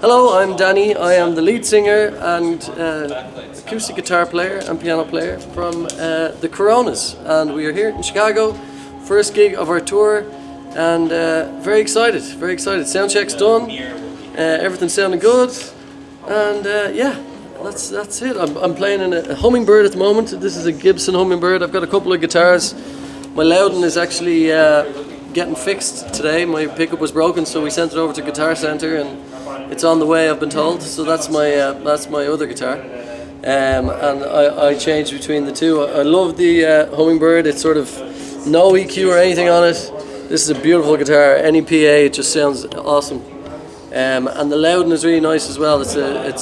Hello, I'm Danny. I am the lead singer and acoustic guitar player and piano player from the Coronas, and we are here in Chicago, first gig of our tour, and very excited, very excited. Sound check's done, everything's sounding good, and yeah, that's it. I'm playing in a Hummingbird at the moment. This is a Gibson Hummingbird. I've got a couple of guitars. My Loudon is actually getting fixed today. My pickup was broken, so we sent it over to Guitar Center, and it's on the way, I've been told. So that's my other guitar, and I changed between the two. I love the Hummingbird. It's sort of no EQ or anything on it. This is a beautiful guitar. Any PA, it just sounds awesome. And the Loudon is really nice as well. It's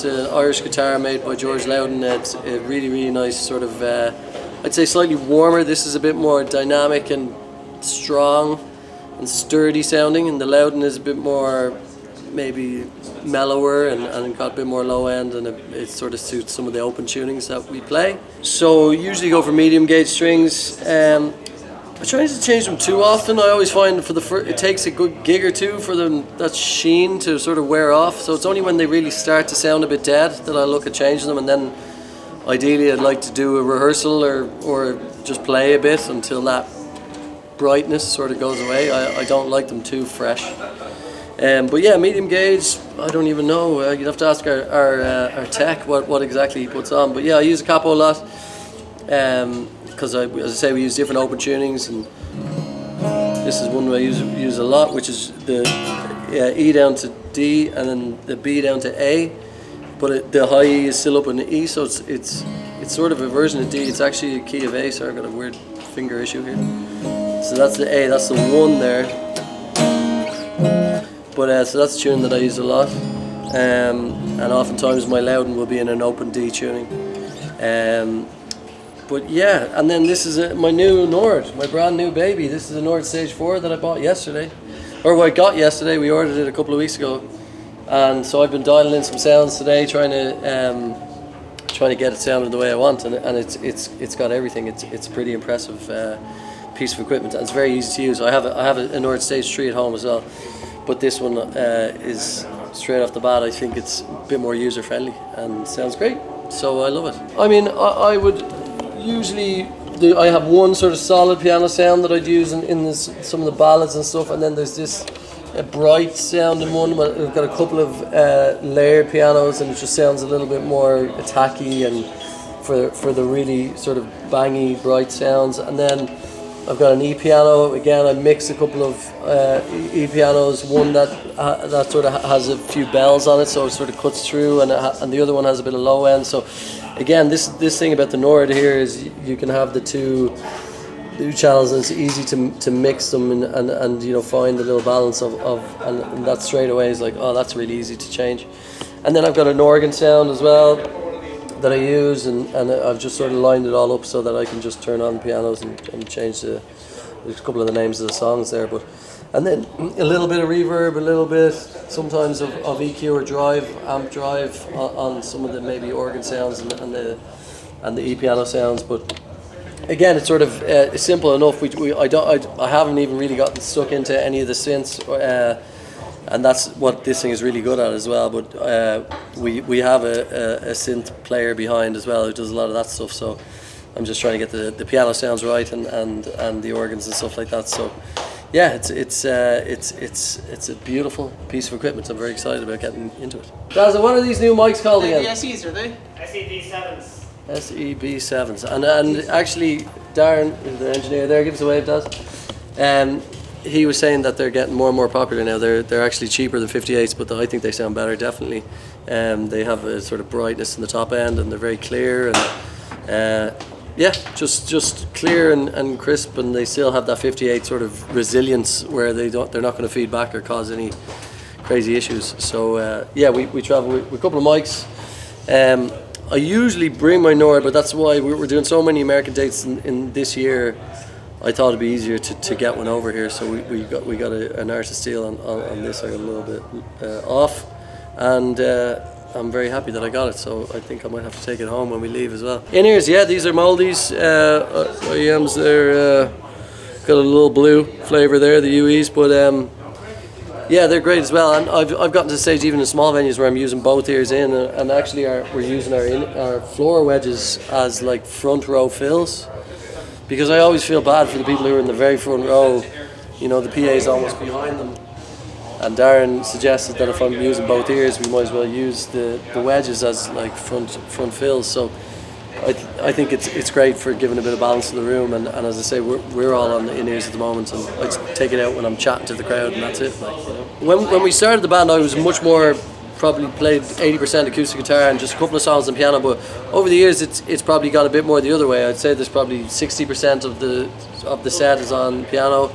an Irish guitar made by George Loudon. It's a really nice sort of, I'd say slightly warmer. This is a bit more dynamic and strong and sturdy sounding, and the Loudon is a bit more maybe mellower and got a bit more low end, and it sort of suits some of the open tunings that we play. So usually go for medium gauge strings. I try not to change them too often. I always find for it takes a good gig or two for them, that sheen to sort of wear off. So it's only when they really start to sound a bit dead that I look at changing them, and then ideally I'd like to do a rehearsal or just play a bit until that brightness sort of goes away. I don't like them too fresh. But yeah, medium gauge, I don't even know. You'd have to ask our tech what exactly he puts on. But yeah, I use a capo a lot. Because as I say, we use different open tunings, and this is one I use a lot, which is the E down to D and then the B down to A, but the high E is still up in the E, so it's sort of a version of D. It's actually a key of A. Sorry, I've got a weird finger issue here. So that's the A, that's the 1 there. But so that's a tune that I use a lot, and oftentimes my Loudon will be in an open D tuning. But yeah, and then this is my new Nord, my brand new baby. This is a Nord Stage 4 that I bought yesterday, or what I got yesterday. We ordered it a couple of weeks ago, and so I've been dialing in some sounds today, trying to get it sounding the way I want, and it's got everything. It's a pretty impressive piece of equipment, and it's very easy to use. I have a Nord Stage 3 at home as well, but this one is straight off the bat. I think it's a bit more user friendly and sounds great. So I love it. I mean, I would. Usually I have one sort of solid piano sound that I'd use in some of the ballads and stuff, and then there's this bright sounding one. I've got a couple of layered pianos, and it just sounds a little bit more attacky and for the really sort of bangy bright sounds. And then I've got an E piano. Again, I mix a couple of E pianos, one that sort of has a few bells on it, so it sort of cuts through, and the other one has a bit of low end. So again, this thing about the Nord here is you can have the two channels, and it's easy to mix them and you know, find the little balance and that straight away is like, oh, that's really easy to change. And then I've got an organ sound as well that I use, and I've just sort of lined it all up so that I can just turn on pianos and change there's a couple of the names of the songs there, and then a little bit of reverb, a little bit sometimes of EQ or amp drive on some of the maybe organ sounds and the E piano sounds. But again, it's sort of simple enough. I haven't even really gotten stuck into any of the synths, and that's what this thing is really good at as well. But we have a synth player behind as well who does a lot of that stuff. So I'm just trying to get the piano sounds right and the organs and stuff like that. So yeah, it's a beautiful piece of equipment. I'm very excited about getting into it. Dazza, what are these new mics called again? The SEs, are they? SEB7s. SEB7s. And actually, Darren, the engineer there, give us a wave, Daz. He was saying that they're getting more and more popular now. They're actually cheaper than 58s, but I think they sound better, definitely. They have a sort of brightness in the top end, and they're very clear, and yeah, just clear and crisp, and they still have that 58 sort of resilience where they're not going to feed back or cause any crazy issues. So yeah, we travel with a couple of mics. I usually bring my Nord, but that's why we're doing so many American dates in this year. I thought it'd be easier to get one over here, so we got an artist deal on this. I got a little bit off, and I'm very happy that I got it. So I think I might have to take it home when we leave as well. In-ears, yeah, these are Moldies. IEMs, they're got a little blue flavor there, the UEs, but Yeah, they're great as well, and I've gotten to the stage even in small venues where I'm using both ears in, and actually we're using our floor wedges as like front row fills, because I always feel bad for the people who are in the very front row. You know, the PA is almost behind them, and Darren suggested that if I'm using both ears, we might as well use the wedges as like front fills. So I think it's great for giving a bit of balance to the room, and as I say, we're all on in ears at the moment, and I just take it out when I'm chatting to the crowd, and that's it. Like, you know. When we started the band, I was much more, probably played 80% acoustic guitar and just a couple of songs on piano, but over the years it's probably got a bit more the other way. I'd say there's probably 60% of the set is on piano,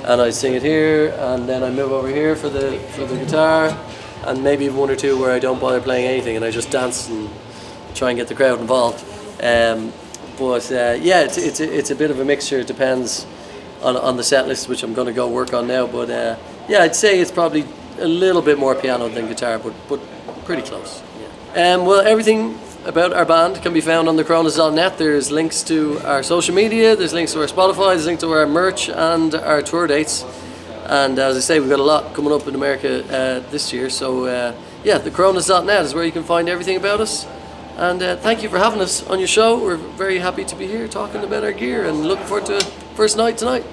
and I sing it here, and then I move over here for the guitar, and maybe one or two where I don't bother playing anything and I just dance and try and get the crowd involved. But yeah, it's a bit of a mixture. It depends on the set list, which I'm going to go work on now. But yeah, I'd say it's probably a little bit more piano than guitar, but pretty close. Yeah. Well, everything about our band can be found on thecoronas.net. There's links to our social media, there's links to our Spotify, there's links to our merch and our tour dates. And as I say, we've got a lot coming up in America this year. So yeah, thecoronas.net is where you can find everything about us. And thank you for having us on your show. We're very happy to be here talking about our gear, and looking forward to first night tonight.